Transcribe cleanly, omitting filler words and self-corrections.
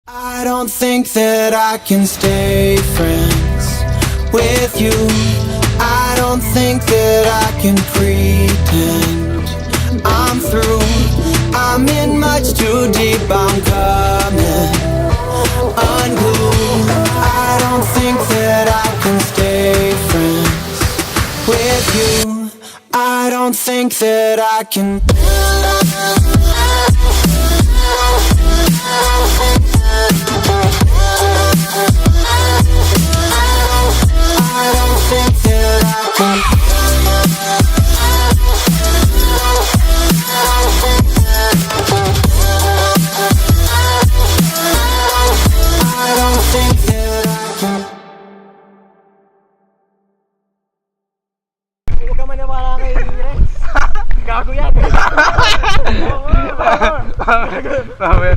I don't think that I can stay friends with you. I don't think that I can pretend I'm through. I'm in much too deep, I'm coming unglued. I don't think that I can stay friends with you. I don't think that I can. Huwag ka maniwala kay Rex. Gago yan. Power.